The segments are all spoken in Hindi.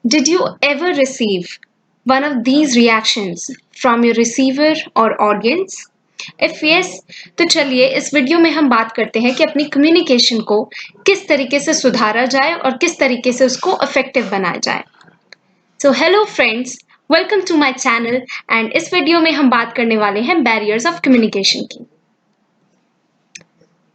Did you ever receive one of these reactions from your receiver or audience? If yes, तो चलिए इस वीडियो में हम बात करते हैं कि अपनी कम्युनिकेशन को किस तरीके से सुधारा जाए और किस तरीके से उसको इफेक्टिव बनाया जाए। So hello friends, welcome to my channel and इस वीडियो में हम बात करने वाले हैं बैरियर्स ऑफ कम्युनिकेशन की।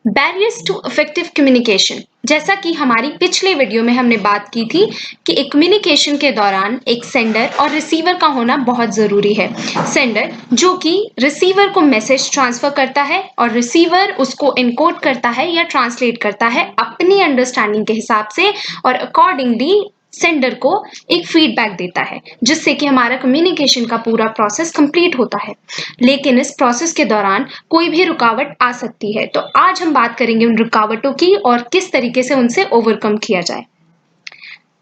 बैरियर्स टू इफेक्टिव कम्युनिकेशन, जैसा कि हमारी पिछले वीडियो में हमने बात की थी कि एक कम्युनिकेशन के दौरान एक सेंडर और रिसीवर का होना बहुत ज़रूरी है। सेंडर जो कि रिसीवर को मैसेज ट्रांसफ़र करता है और रिसीवर उसको एनकोड करता है या ट्रांसलेट करता है अपनी अंडरस्टैंडिंग के हिसाब से और अकॉर्डिंगली सेंडर को एक फीडबैक देता है, जिससे कि हमारा कम्युनिकेशन का पूरा प्रोसेस कंप्लीट होता है। लेकिन इस प्रोसेस के दौरान कोई भी रुकावट आ सकती है, तो आज हम बात करेंगे उन रुकावटों की और किस तरीके से उनसे ओवरकम किया जाए।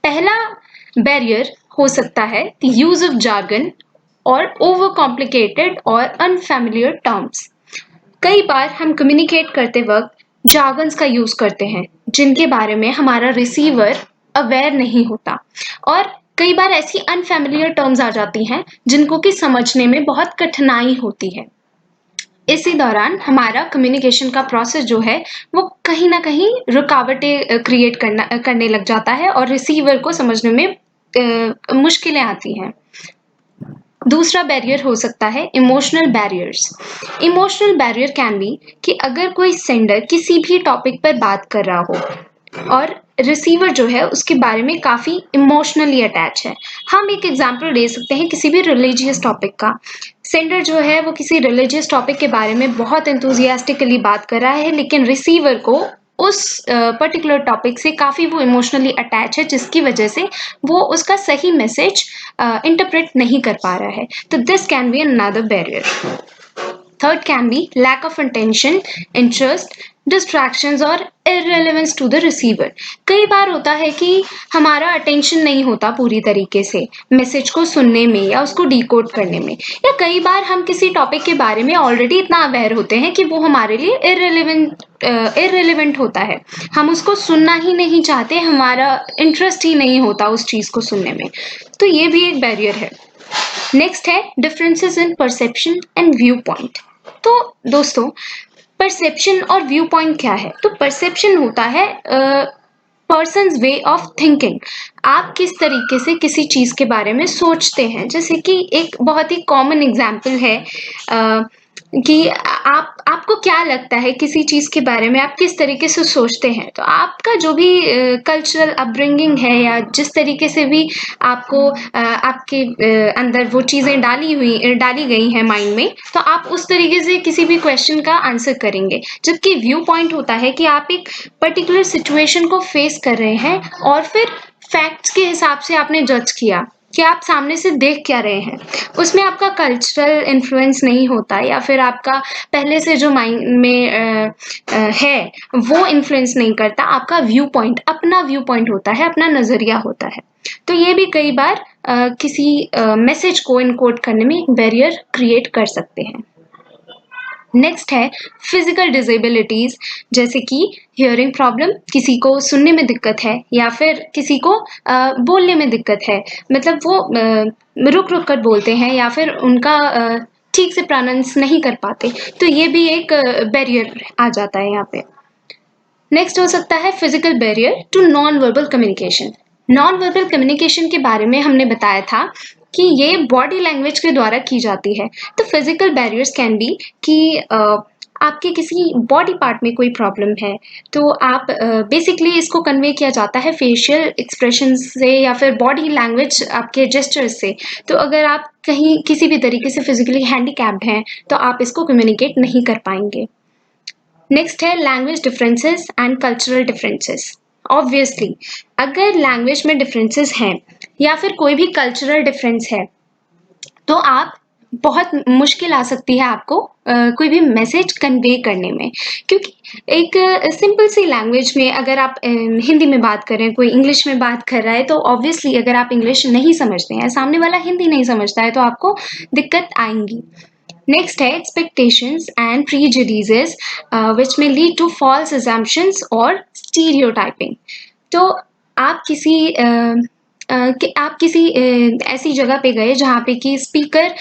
पहला बैरियर हो सकता है द यूज ऑफ जार्गन और ओवर कॉम्प्लिकेटेड और अनफैमिलियर टर्म्स। कई बार हम कम्युनिकेट करते वक्त जार्गन्स का यूज करते हैं जिनके बारे में हमारा रिसीवर अवेयर नहीं होता, और कई बार ऐसी अनफैमिलियर टर्म्स आ जाती हैं जिनको कि समझने में बहुत कठिनाई होती है। इसी दौरान हमारा कम्युनिकेशन का प्रोसेस जो है वो कहीं ना कहीं रुकावटें क्रिएट करने लग जाता है और रिसीवर को समझने में मुश्किलें आती हैं। दूसरा बैरियर हो सकता है emotional barriers. Emotional barrier can be कि अगर कोई सेंडर किसी भी टॉपिक पर बात कर रहा हो और रिसीवर जो है उसके बारे में काफ़ी इमोशनली अटैच है। हम एक एग्जांपल दे सकते हैं किसी भी रिलीजियस टॉपिक का। सेंडर जो है वो किसी रिलीजियस टॉपिक के बारे में बहुत एंथुजियास्टिकली बात कर रहा है, लेकिन रिसीवर को उस पर्टिकुलर टॉपिक से काफ़ी वो इमोशनली अटैच है, जिसकी वजह से वो उसका सही मैसेज इंटरप्रेट नहीं कर पा रहा है। तो this can be another barrier. Third can be lack of attention, interest, distractions और irrelevance to the receiver। कई बार होता है कि हमारा अटेंशन नहीं होता पूरी तरीके से मैसेज को सुनने में या उसको डिकोड करने में, या कई बार हम किसी टॉपिक के बारे में ऑलरेडी इतना अवेयर होते हैं कि वो हमारे लिए इररिलेवेंट होता है, हम उसको सुनना ही नहीं चाहते, हमारा इंटरेस्ट ही नहीं होता उस चीज़ को सुनने में। तो ये भी एक बैरियर है। नेक्स्ट है differences in perception and view point. तो दोस्तों, परसेप्शन और व्यू पॉइंट क्या है? तो परसेप्शन होता है पर्सन्स वे ऑफ थिंकिंग। आप किस तरीके से किसी चीज़ के बारे में सोचते हैं। जैसे कि एक बहुत ही कॉमन एग्जाम्पल है कि आपको क्या लगता है किसी चीज़ के बारे में, आप किस तरीके से सोचते हैं। तो आपका जो भी कल्चरल अपब्रिंगिंग है या जिस तरीके से भी आपको आपके अंदर वो चीज़ें डाली गई हैं माइंड में, तो आप उस तरीके से किसी भी क्वेश्चन का आंसर करेंगे। जबकि व्यू पॉइंट होता है कि आप एक पर्टिकुलर सिचुएशन को फेस कर रहे हैं और फिर फैक्ट्स के हिसाब से आपने जज किया कि आप सामने से देख क्या रहे हैं। उसमें आपका कल्चरल इन्फ्लुएंस नहीं होता या फिर आपका पहले से जो माइंड में है वो इन्फ्लुएंस नहीं करता। आपका व्यू पॉइंट अपना व्यू पॉइंट होता है, अपना नज़रिया होता है। तो ये भी कई बार किसी मैसेज को इनकोड करने में एक बैरियर क्रिएट कर सकते हैं। नेक्स्ट है फिजिकल डिसेबिलिटीज, जैसे कि हियरिंग प्रॉब्लम, किसी को सुनने में दिक्कत है या फिर किसी को बोलने में दिक्कत है, मतलब वो रुक रुक कर बोलते हैं या फिर उनका ठीक से प्रोनाउंस नहीं कर पाते। तो ये भी एक बैरियर आ जाता है यहाँ पे। नेक्स्ट हो सकता है physical barrier to non verbal communication. Non verbal communication के बारे में हमने बताया था कि ये बॉडी लैंग्वेज के द्वारा की जाती है। तो फिजिकल बैरियर्स कैन बी कि आपके किसी बॉडी पार्ट में कोई प्रॉब्लम है, तो आप बेसिकली इसको कन्वे किया जाता है फेशियल एक्सप्रेशन से या फिर बॉडी लैंग्वेज आपके जेस्चर्स से। तो अगर आप कहीं किसी भी तरीके से फिजिकली हैंडीकैप्ड हैं तो आप इसको कम्युनिकेट नहीं कर पाएंगे। नेक्स्ट है language differences and cultural differences. Obviously अगर लैंग्वेज में डिफरेंसेस हैं या फिर कोई भी कल्चरल डिफरेंस है, तो आप बहुत मुश्किल आ सकती है आपको कोई भी मैसेज कन्वे करने में। क्योंकि एक सिंपल सी लैंग्वेज में अगर आप हिंदी में बात कर रहे हैं, कोई इंग्लिश में बात कर रहा है, तो ऑब्वियसली अगर आप इंग्लिश नहीं समझते हैं, सामने वाला हिंदी नहीं समझता है, तो आपको दिक्कत आएंगी। नेक्स्ट है expectations and prejudices which may lead to false assumptions और stereotyping। तो आप किसी कि आप किसी ऐसी जगह पे गए जहाँ पे कि स्पीकर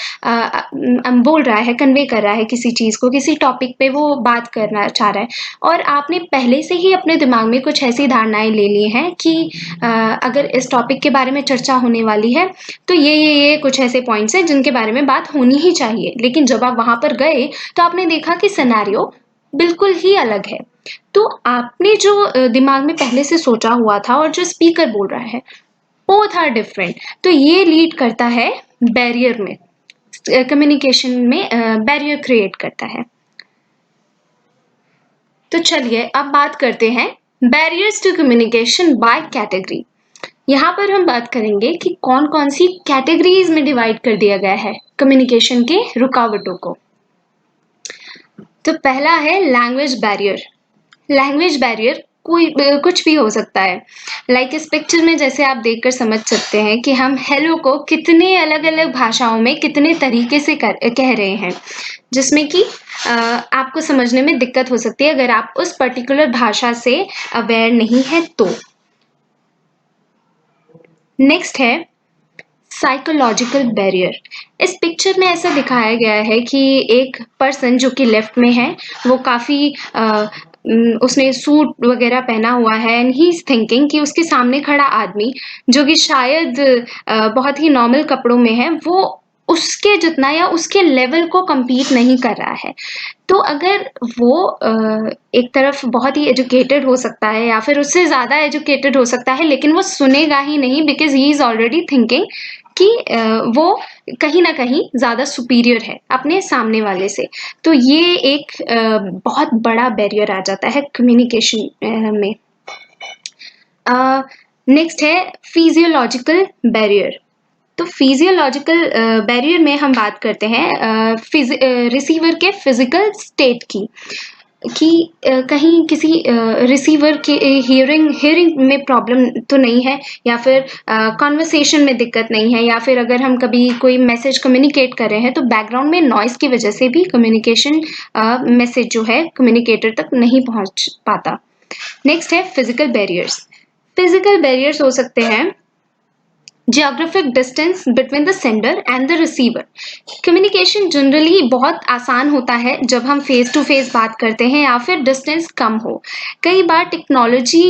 बोल रहा है, कन्वे कर रहा है किसी चीज़ को, किसी टॉपिक पे वो बात करना चाह रहा है और आपने पहले से ही अपने दिमाग में कुछ ऐसी धारणाएँ ले ली हैं कि अगर इस टॉपिक के बारे में चर्चा होने वाली है, तो ये कुछ ऐसे पॉइंट्स हैं जिनके बारे में बात होनी ही चाहिए। लेकिन जब आप वहाँ पर गए, तो आपने देखा कि सिनेरियो बिल्कुल ही अलग है। तो आपने जो दिमाग में पहले से सोचा हुआ था और जो स्पीकर बोल रहा है, बोथ आर डिफरेंट। तो ये लीड करता है बैरियर में, कम्युनिकेशन में बैरियर क्रिएट करता है। तो चलिए अब बात करते हैं barriers to communication by category. यहाँ पर हम बात करेंगे कि कौन-कौन सी कैटेगरीज में डिवाइड कर दिया गया है कम्युनिकेशन के रुकावटों को। तो पहला है लैंग्वेज बैरियर। लैंग्वेज बैरियर कुछ भी हो सकता है। लाइक इस पिक्चर में जैसे आप देखकर समझ सकते हैं कि हम हेलो को कितने अलग-अलग भाषाओं में कितने तरीके से कह रहे हैं, जिसमें कि आपको समझने में दिक्कत हो सकती है अगर आप उस पर्टिकुलर भाषा से अवेयर नहीं है तो। नेक्स्ट है साइकोलॉजिकल बैरियर। इस पिक्चर में ऐसा दिखाया गया है कि एक पर्सन जो कि लेफ्ट में है, वो काफ़ी उसने सूट वगैरह पहना हुआ है एंड ही इज़ थिंकिंग कि उसके सामने खड़ा आदमी जो कि शायद बहुत ही नॉर्मल कपड़ों में है, वो उसके जितना या उसके लेवल को कम्पीट नहीं कर रहा है। तो अगर वो एक तरफ बहुत ही एजुकेटेड हो सकता है या फिर उससे ज़्यादा एजुकेटेड हो सकता है, लेकिन वो सुनेगा ही नहीं because he is already thinking कि वो कहीं न कहीं ज़्यादा सुपीरियर है अपने सामने वाले से। तो ये एक बहुत बड़ा बैरियर आ जाता है कम्युनिकेशन में। नेक्स्ट है फिजियोलॉजिकल बैरियर। तो फिजियोलॉजिकल बैरियर में हम बात करते हैं रिसीवर के फिजिकल स्टेट की कि कहीं किसी रिसीवर के हियरिंग में प्रॉब्लम तो नहीं है या फिर कॉन्वर्सेशन में दिक्कत नहीं है या फिर अगर हम कभी कोई मैसेज कम्युनिकेट कर रहे हैं तो बैकग्राउंड में नॉइस की वजह से भी कम्युनिकेशन मैसेज जो है कम्युनिकेटर तक नहीं पहुंच पाता। नेक्स्ट है फिजिकल बैरियर्स। फिजिकल बैरियर्स हो सकते हैं geographic distance between the sender and the receiver। Communication generally बहुत आसान होता है जब हम फेस टू फेस बात करते हैं या फिर डिस्टेंस कम हो। कई बार टेक्नोलॉजी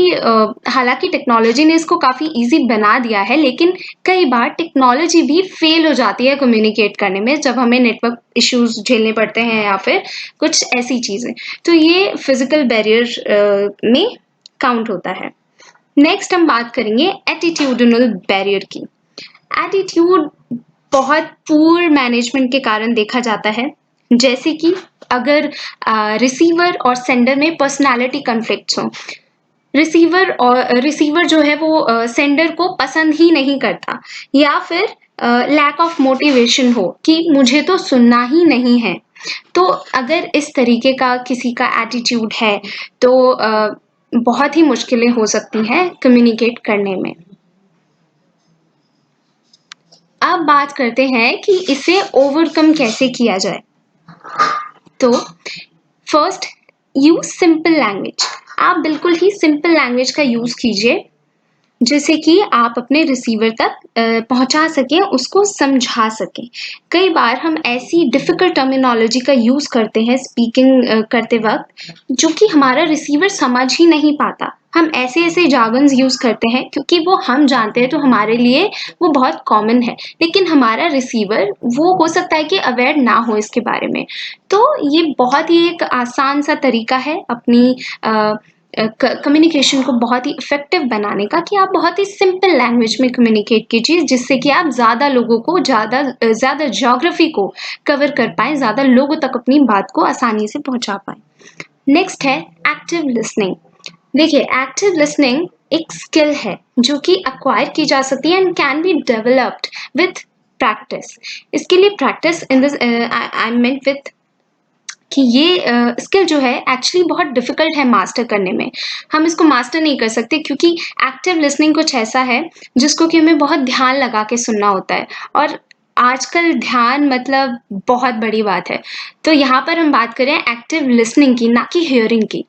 हालांकि टेक्नोलॉजी ने इसको काफ़ी इजी बना दिया है, लेकिन कई बार टेक्नोलॉजी भी फेल हो जाती है कम्युनिकेट करने में जब हमें नेटवर्क इश्यूज झेलने पड़ते हैं या फिर कुछ ऐसी चीज़ें। तो ये फिजिकल बैरियर में काउंट होता है। नेक्स्ट हम बात करेंगे एटीट्यूडनल बैरियर की। एटीट्यूड बहुत पुअर मैनेजमेंट के कारण देखा जाता है, जैसे कि अगर रिसीवर और सेंडर में पर्सनालिटी कॉन्फ्लिक्ट्स हो। रिसीवर जो है वो सेंडर को पसंद ही नहीं करता या फिर लैक ऑफ मोटिवेशन हो कि मुझे तो सुनना ही नहीं है। तो अगर इस तरीके का किसी का एटीट्यूड है तो बहुत ही मुश्किलें हो सकती हैं कम्युनिकेट करने में। अब बात करते हैं कि इसे ओवरकम कैसे किया जाए। तो फर्स्ट, यूज सिंपल लैंग्वेज। आप बिल्कुल ही सिंपल लैंग्वेज का यूज कीजिए जैसे कि आप अपने रिसीवर तक पहुंचा सकें, उसको समझा सकें। कई बार हम ऐसी डिफिकल्ट टर्मिनोलॉजी का यूज करते हैं स्पीकिंग करते वक्त जो कि हमारा रिसीवर समझ ही नहीं पाता। हम ऐसे जार्गन्स यूज करते हैं क्योंकि वो हम जानते हैं तो हमारे लिए वो बहुत कॉमन है, लेकिन हमारा रिसीवर वो हो सकता है कि अवेयर ना हो इसके बारे में। तो ये बहुत ही एक आसान सा तरीका है अपनी कम्युनिकेशन को बहुत ही इफेक्टिव बनाने का कि आप बहुत ही सिंपल लैंग्वेज में कम्युनिकेट कीजिए जिससे कि आप ज़्यादा लोगों को ज़्यादा ज्योग्राफी को कवर कर पाएँ, ज़्यादा लोगों तक अपनी बात को आसानी से पहुंचा पाएँ। नेक्स्ट है एक्टिव लिसनिंग। देखिए, एक्टिव लिसनिंग एक स्किल है जो कि एक्वायर की जा सकती है and can be developed with practice. इसके लिए practice in this I mean with कि ये स्किल जो है एक्चुअली बहुत डिफ़िकल्ट है मास्टर करने में। हम इसको मास्टर नहीं कर सकते क्योंकि एक्टिव लिसनिंग कुछ ऐसा है जिसको कि हमें बहुत ध्यान लगा के सुनना होता है और आजकल ध्यान मतलब बहुत बड़ी बात है। तो यहाँ पर हम बात करें एक्टिव लिसनिंग की, ना कि हियरिंग की।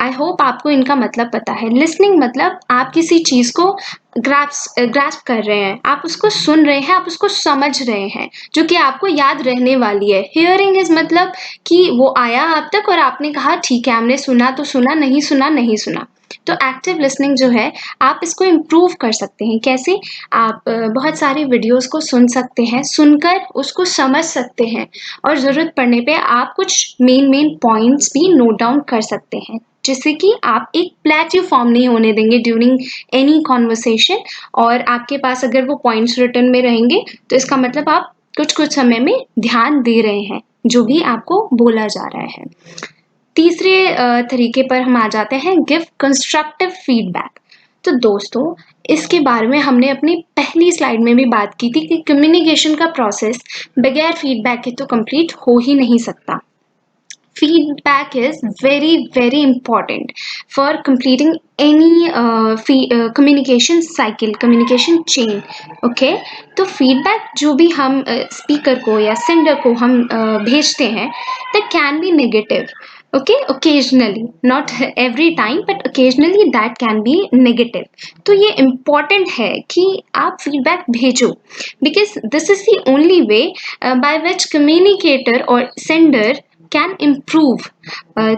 आई होप आपको इनका मतलब पता है। लिसनिंग मतलब आप किसी चीज़ को ग्रास्प कर रहे हैं, आप उसको सुन रहे हैं, आप उसको समझ रहे हैं, जो कि आपको याद रहने वाली है। हियरिंग इज़ मतलब कि वो आया आप तक और आपने कहा ठीक है, हमने सुना तो सुना, नहीं सुना नहीं सुना। तो एक्टिव लिसनिंग जो है, आप इसको इम्प्रूव कर सकते हैं। कैसे? आप बहुत सारी वीडियोज़ को सुन सकते हैं, सुनकर उसको समझ सकते हैं और ज़रूरत पड़ने पे आप कुछ मेन पॉइंट्स भी नोट डाउन कर सकते हैं, जिससे कि आप एक प्लेट्यू फॉर्म नहीं होने देंगे ड्यूरिंग एनी कॉन्वर्सेशन। और आपके पास अगर वो पॉइंट्स रिटन में रहेंगे, तो इसका मतलब आप कुछ-कुछ समय में ध्यान दे रहे हैं, जो भी आपको बोला जा रहा है। तीसरे तरीके पर हम आ जाते हैं, गिव कंस्ट्रक्टिव फीडबैक। तो दोस्तों, इसके बारे में हमने अपनी पहली स्लाइड में भी बात की थी कि कम्युनिकेशन का प्रोसेस बगैर फीडबैक के तो कंप्लीट हो ही नहीं सकता। Feedback is very important for completing any communication cycle, communication chain. Okay, तो feedback जो भी हम speaker को या sender को हम भेजते हैं, that can be negative. Okay, occasionally, not every time, but occasionally that can be negative. तो ये important है कि आप feedback भेजो, because this is the only way by which communicator or sender can improve.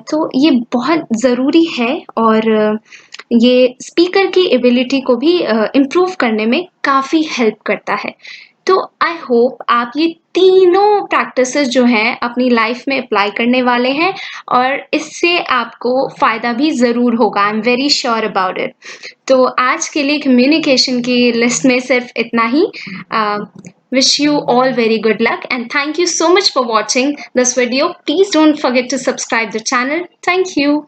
तो ये बहुत ज़रूरी है और ये स्पीकर की एबिलिटी को भी इम्प्रूव करने में काफ़ी हेल्प करता है। तो आई होप आप ये तीनों प्रैक्टिसेस जो हैं अपनी लाइफ में अप्लाई करने वाले हैं और इससे आपको फ़ायदा भी ज़रूर होगा। I am very sure about it. तो आज के लिए कम्युनिकेशन की लिस्ट में सिर्फ इतना ही। Wish you all very good luck and thank you so much for watching this video. Please don't forget to subscribe the channel. Thank you.